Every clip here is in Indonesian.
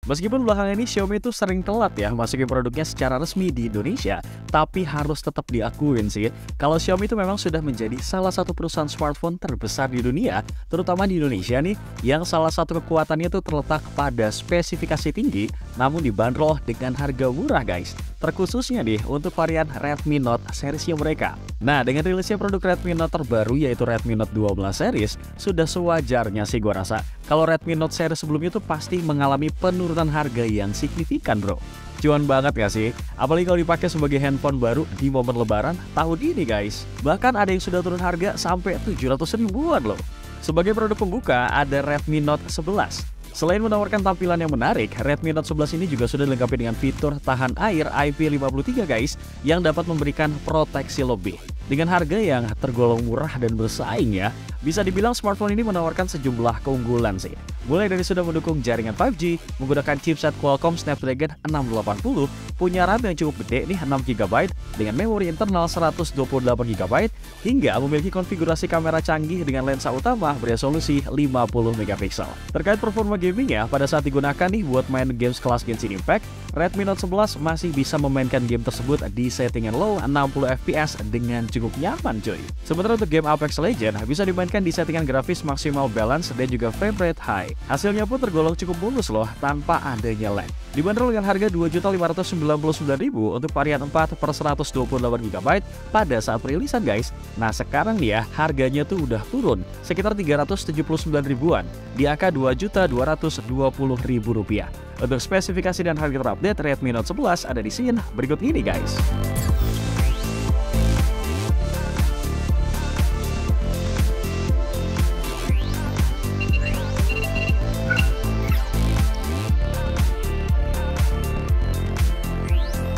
Meskipun belakangan ini Xiaomi itu sering telat ya masukin produknya secara resmi di Indonesia, tapi harus tetap diakuin sih, kalau Xiaomi itu memang sudah menjadi salah satu perusahaan smartphone terbesar di dunia, terutama di Indonesia nih, yang salah satu kekuatannya itu terletak pada spesifikasi tinggi, namun dibanderol dengan harga murah guys. Terkhususnya nih untuk varian Redmi Note seriesnya mereka. Nah, dengan rilisnya produk Redmi Note terbaru yaitu Redmi Note 12 series, sudah sewajarnya sih gua rasa kalau Redmi Note series sebelumnya itu pasti mengalami penurunan harga yang signifikan bro. Cuan banget gak sih? Apalagi kalau dipakai sebagai handphone baru di momen lebaran tahun ini guys. Bahkan ada yang sudah turun harga sampai 700 ribuan loh. Sebagai produk pembuka ada Redmi Note 11. Selain menawarkan tampilan yang menarik, Redmi Note 11 ini juga sudah dilengkapi dengan fitur tahan air IP53 guys, yang dapat memberikan proteksi lebih. Dengan harga yang tergolong murah dan bersaing ya, bisa dibilang smartphone ini menawarkan sejumlah keunggulan sih. Mulai dari sudah mendukung jaringan 5G, menggunakan chipset Qualcomm Snapdragon 680, punya RAM yang cukup gede nih 6GB, dengan memori internal 128GB, hingga memiliki konfigurasi kamera canggih dengan lensa utama beresolusi 50MP. Terkait performa gaming ya, pada saat digunakan nih buat main games kelas Genshin Impact, Redmi Note 11 masih bisa memainkan game tersebut di settingan low 60fps dengan cukup nyaman cuy. Sementara untuk game Apex Legends bisa dimainkan di settingan grafis maksimal balance dan juga frame rate high. Hasilnya pun tergolong cukup mulus loh tanpa adanya lag. Dibanderol dengan harga Rp2.599.000 untuk varian 4/128GB pada saat perilisan guys. Nah sekarang nih ya harganya tuh udah turun sekitar 379 ribuan di angka Rp2.220.000. Untuk spesifikasi dan harga terupdate Redmi Note 11 ada di scene berikut ini guys.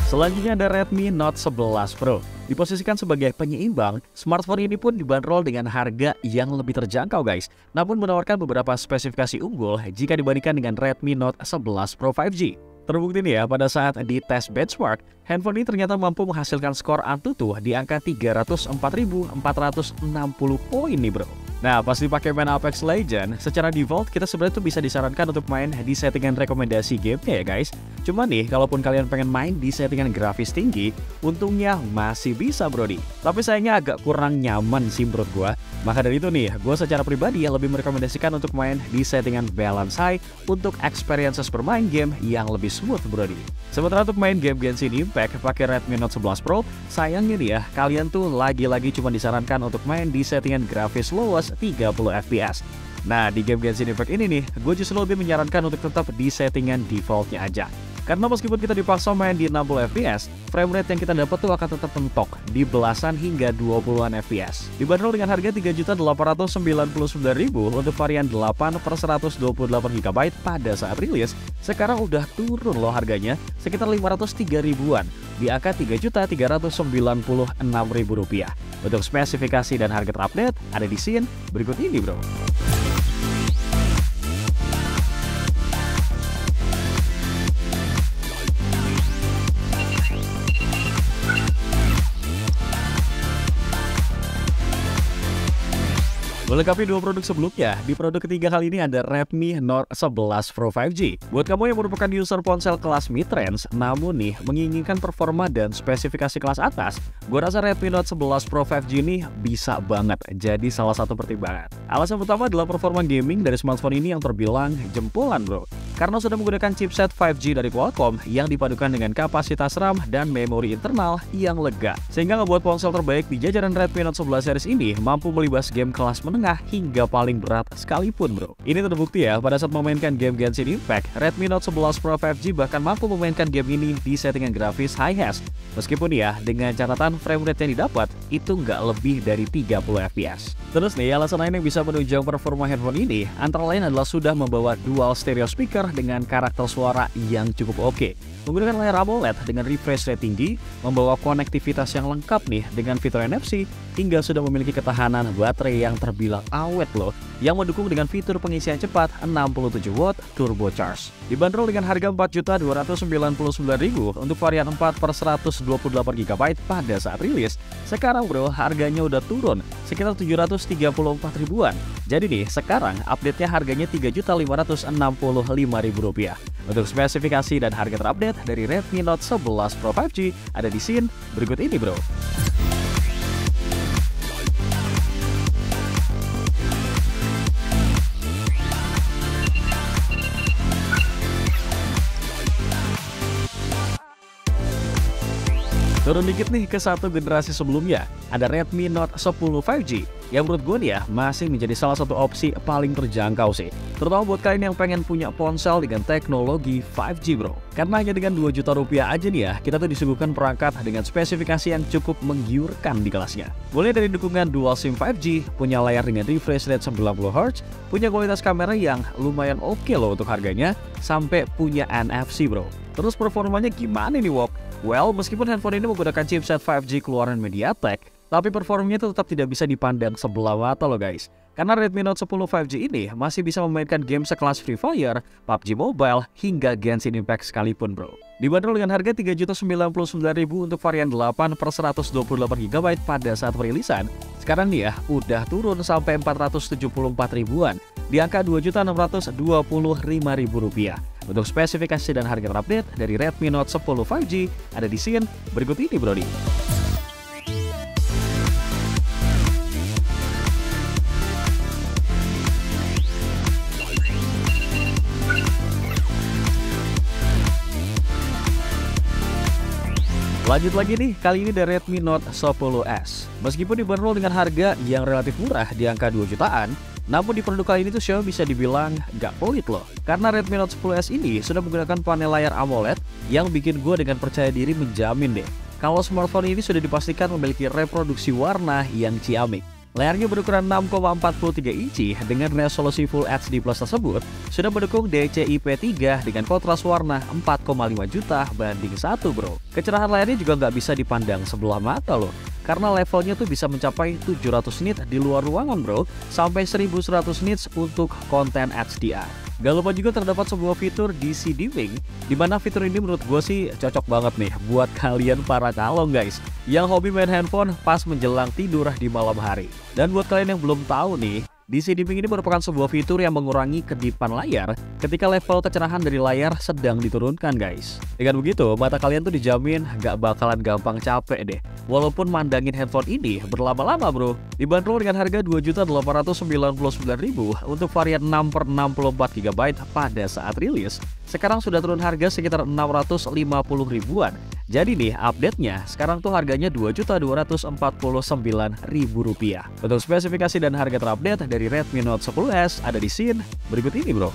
Selanjutnya ada Redmi Note 11 Pro. Diposisikan sebagai penyeimbang, smartphone ini pun dibanderol dengan harga yang lebih terjangkau guys, namun menawarkan beberapa spesifikasi unggul jika dibandingkan dengan Redmi Note 11 Pro 5G. Terbukti nih ya pada saat di tes benchmark, handphone ini ternyata mampu menghasilkan skor Antutu di angka 304.460 poin nih bro. Nah, pas dipakai main Apex Legends, secara default kita sebenarnya tuh bisa disarankan untuk main di settingan rekomendasi gamenya ya guys. Cuma nih, kalaupun kalian pengen main di settingan grafis tinggi, untungnya masih bisa brody. Tapi sayangnya agak kurang nyaman sih menurut gua. Maka dari itu nih, gua secara pribadi lebih merekomendasikan untuk main di settingan balance high untuk experiences bermain game yang lebih smooth brody. Sementara untuk main game Genshin Impact pakai Redmi Note 11 Pro, sayangnya nih ya, kalian tuh lagi-lagi cuma disarankan untuk main di settingan grafis lowest 30fps. Nah, di game Genshin Impact ini nih, gue justru lebih menyarankan untuk tetap di settingan defaultnya aja. Karena meskipun kita dipaksa main di 60fps, frame rate yang kita dapat tuh akan tetap mentok di belasan hingga 20-an fps. Dibanderol dengan harga Rp3.899.000 untuk varian 8/128GB pada saat rilis, sekarang udah turun loh harganya sekitar 503 ribuan di angka Rp3.996.000. Untuk spesifikasi dan harga terupdate ada di scene berikut ini bro. Melengkapi dua produk sebelumnya, di produk ketiga kali ini ada Redmi Note 11 Pro 5G. Buat kamu yang merupakan user ponsel kelas mid-range, namun nih menginginkan performa dan spesifikasi kelas atas, gue rasa Redmi Note 11 Pro 5G ini bisa banget jadi salah satu pertimbangan. Alasan pertama adalah performa gaming dari smartphone ini yang terbilang jempolan bro. Karena sudah menggunakan chipset 5G dari Qualcomm yang dipadukan dengan kapasitas RAM dan memori internal yang lega. Sehingga ngebuat ponsel terbaik di jajaran Redmi Note 11 series ini mampu melibas game kelas menengah hingga paling berat sekalipun bro. Ini terbukti ya pada saat memainkan game Genshin Impact, Redmi Note 11 Pro 5G bahkan mampu memainkan game ini di settingan grafis high-res. Meskipun ya dengan catatan frame rate yang didapat itu nggak lebih dari 30fps. Terus nih alasan lain yang bisa menunjang performa handphone ini antara lain adalah sudah membawa dual stereo speaker dengan karakter suara yang cukup oke. Menggunakan layar AMOLED dengan refresh rate tinggi, membawa konektivitas yang lengkap nih dengan fitur NFC, hingga sudah memiliki ketahanan baterai yang terbilang terbilang awet loh, yang mendukung dengan fitur pengisian cepat 67 watt turbocharge. Dibanderol dengan harga Rp4.299.000 untuk varian 4/128 GB pada saat rilis. Sekarang bro, harganya udah turun sekitar 734 ribuan. Jadi nih, sekarang update-nya harganya Rp3.565.000. Untuk spesifikasi dan harga terupdate dari Redmi Note 11 Pro 5G ada di scene berikut ini bro. Turun dikit nih ke satu generasi sebelumnya, ada Redmi Note 10 5G yang menurut gue nih ya masih menjadi salah satu opsi paling terjangkau sih, terutama buat kalian yang pengen punya ponsel dengan teknologi 5G bro. Karena hanya dengan 2 juta rupiah aja nih ya, kita tuh disuguhkan perangkat dengan spesifikasi yang cukup menggiurkan di kelasnya. Mulai dari dukungan dual SIM 5G, punya layar dengan refresh rate 90Hz, punya kualitas kamera yang lumayan oke loh untuk harganya, sampai punya NFC bro. Terus performanya gimana nih Wok? Well, meskipun handphone ini menggunakan chipset 5G keluaran MediaTek, tapi performanya itu tetap tidak bisa dipandang sebelah mata loh guys. Karena Redmi Note 10 5G ini masih bisa memainkan game sekelas Free Fire, PUBG Mobile, hingga Genshin Impact sekalipun bro. Dibanderol dengan harga Rp3.099.000 untuk varian 8/128 GB pada saat perilisan. Sekarang nih ya, udah turun sampai Rp474 ribuan, di angka Rp2.625.000. Untuk spesifikasi dan harga terupdate dari Redmi Note 10 5G ada di scene berikut ini brodi. Lanjut lagi nih, kali ini dari Redmi Note 10S. Meskipun dibanderol dengan harga yang relatif murah di angka 2 jutaan, namun di produk kali ini tuh Xiaomi bisa dibilang gak pelit loh. Karena Redmi Note 10S ini sudah menggunakan panel layar AMOLED yang bikin gue dengan percaya diri menjamin deh kalau smartphone ini sudah dipastikan memiliki reproduksi warna yang ciamik. Layarnya berukuran 6,43 inci dengan resolusi Full HD Plus tersebut sudah mendukung DCI-P3 dengan kontras warna 4,5 juta banding 1 bro. Kecerahan layarnya juga nggak bisa dipandang sebelah mata loh, karena levelnya tuh bisa mencapai 700 nits di luar ruangan bro, sampai 1100 nits untuk konten HDR. Gak lupa juga terdapat sebuah fitur DC Dimming, dimana fitur ini menurut gue sih cocok banget nih buat kalian para kalong guys yang hobi main handphone pas menjelang tidur di malam hari. Dan buat kalian yang belum tahu nih, DC Dimming ini merupakan sebuah fitur yang mengurangi kedipan layar ketika level kecerahan dari layar sedang diturunkan guys. Dengan begitu, mata kalian tuh dijamin gak bakalan gampang capek deh walaupun mandangin handphone ini berlama-lama bro. Dibanderol dengan harga Rp2.899.000 untuk varian 6/64 GB pada saat rilis. Sekarang sudah turun harga sekitar 650 ribuan. Jadi nih update-nya sekarang tuh harganya Rp2.249.000. Untuk spesifikasi dan harga terupdate dari Redmi Note 10S ada di scene berikut ini bro.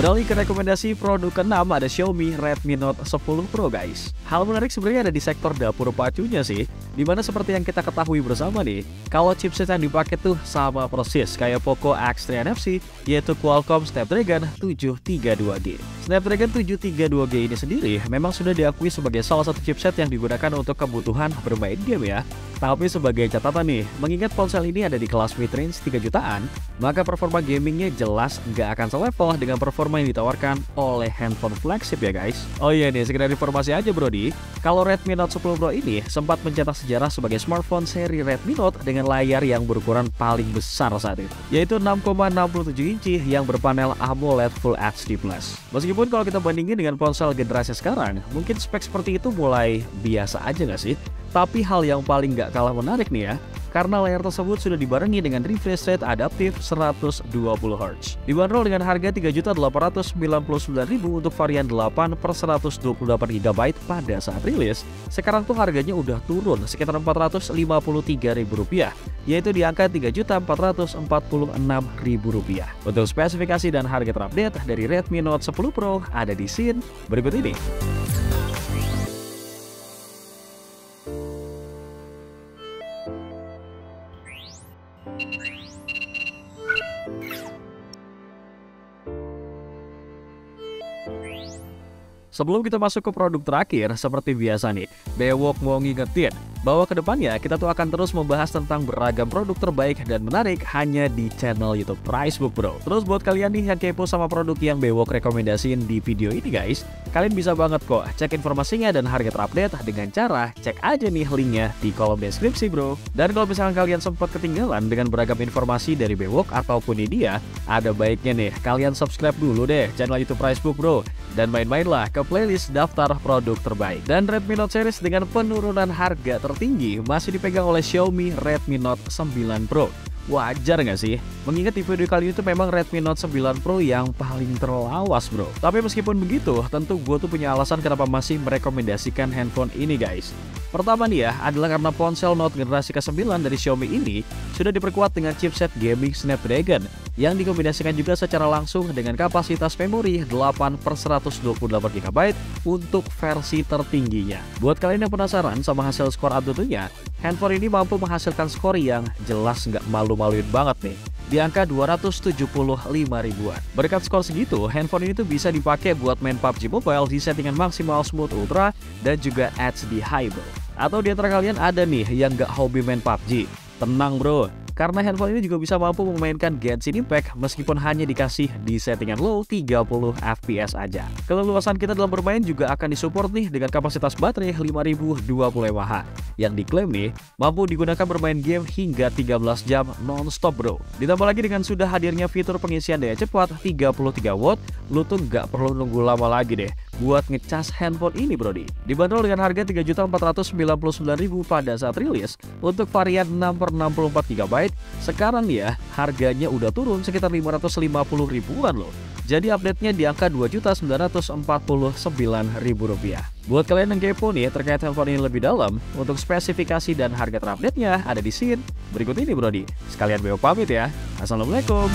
Beralih ke rekomendasi produk ke-6 ada Xiaomi Redmi Note 10 Pro guys. Hal menarik sebenarnya ada di sektor dapur pacunya sih, dimana seperti yang kita ketahui bersama nih, kalau chipset yang dipakai tuh sama persis kayak Poco X3 NFC, yaitu Qualcomm Snapdragon 732G. Snapdragon 732G ini sendiri memang sudah diakui sebagai salah satu chipset yang digunakan untuk kebutuhan bermain game ya. Tapi sebagai catatan nih, mengingat ponsel ini ada di kelas mid-range 3 jutaan, maka performa gamingnya jelas nggak akan selevel dengan performa yang ditawarkan oleh handphone flagship ya guys. Oh iya nih, sekedar informasi aja brodi, kalau Redmi Note 10 Pro ini sempat mencetak sejarah sebagai smartphone seri Redmi Note dengan layar yang berukuran paling besar saat itu, yaitu 6,67 inci yang berpanel AMOLED Full HD+. Meskipun kalau kita bandingin dengan ponsel generasi sekarang, mungkin spek seperti itu mulai biasa aja nggak sih? Tapi hal yang paling gak kalah menarik nih ya, karena layar tersebut sudah dibarengi dengan refresh rate adaptif 120Hz. Dibanderol dengan harga Rp3.899.000 untuk varian 8/128 GB pada saat rilis. Sekarang tuh harganya udah turun sekitar Rp453.000, yaitu di angka Rp3.446.000. Untuk spesifikasi dan harga terupdate dari Redmi Note 10 Pro ada di scene berikut ini. Sebelum kita masuk ke produk terakhir, seperti biasa nih, Bewok mau ngingetin bahwa kedepannya kita tuh akan terus membahas tentang beragam produk terbaik dan menarik hanya di channel YouTube Pricebook Bro. Terus buat kalian nih yang kepo sama produk yang Bewok rekomendasiin di video ini guys, kalian bisa banget kok cek informasinya dan harga terupdate dengan cara cek aja nih linknya di kolom deskripsi bro. Dan kalau misalkan kalian sempat ketinggalan dengan beragam informasi dari Bewok ataupun Nidia, ada baiknya nih kalian subscribe dulu deh channel YouTube Pricebook Bro dan main-mainlah ke playlist daftar produk terbaik. Dan Redmi Note series dengan penurunan harga tertinggi masih dipegang oleh Xiaomi Redmi Note 9 Pro. Wajar nggak sih? Mengingat di video kali ini tuh memang Redmi Note 9 Pro yang paling terlawas bro. Tapi meskipun begitu, tentu gue tuh punya alasan kenapa masih merekomendasikan handphone ini guys. Pertama nih ya, adalah karena ponsel Note generasi ke-9 dari Xiaomi ini sudah diperkuat dengan chipset gaming Snapdragon yang dikombinasikan juga secara langsung dengan kapasitas memori 8/128 GB untuk versi tertingginya. Buat kalian yang penasaran sama hasil skor Antutunya, handphone ini mampu menghasilkan skor yang jelas nggak malu-maluin banget nih, di angka 275 ribuan. Berkat skor segitu, handphone ini tuh bisa dipakai buat main PUBG Mobile di settingan maksimal smooth ultra dan juga HD high bro. Atau di antara kalian ada nih yang gak hobi main PUBG, tenang bro, karena handphone ini juga bisa mampu memainkan Genshin Impact meskipun hanya dikasih di settingan low 30 fps aja. Keleluasan kita dalam bermain juga akan disupport nih dengan kapasitas baterai 5020 mAh yang diklaim nih mampu digunakan bermain game hingga 13 jam non-stop bro. Ditambah lagi dengan sudah hadirnya fitur pengisian daya cepat 33 watt, lu tuh nggak perlu nunggu lama lagi deh buat ngecas handphone ini brodi. Dibanderol dengan harga 3.499.000 pada saat rilis untuk varian 6/64 GB. Sekarang ya harganya udah turun sekitar 550 ribuan loh. Jadi update-nya di angka 2.949.000 rupiah. Buat kalian yang kepo nih terkait handphone ini lebih dalam, untuk spesifikasi dan harga terupdate-nya ada di scene berikut ini brodi. Sekalian Bewok pamit ya. Assalamualaikum.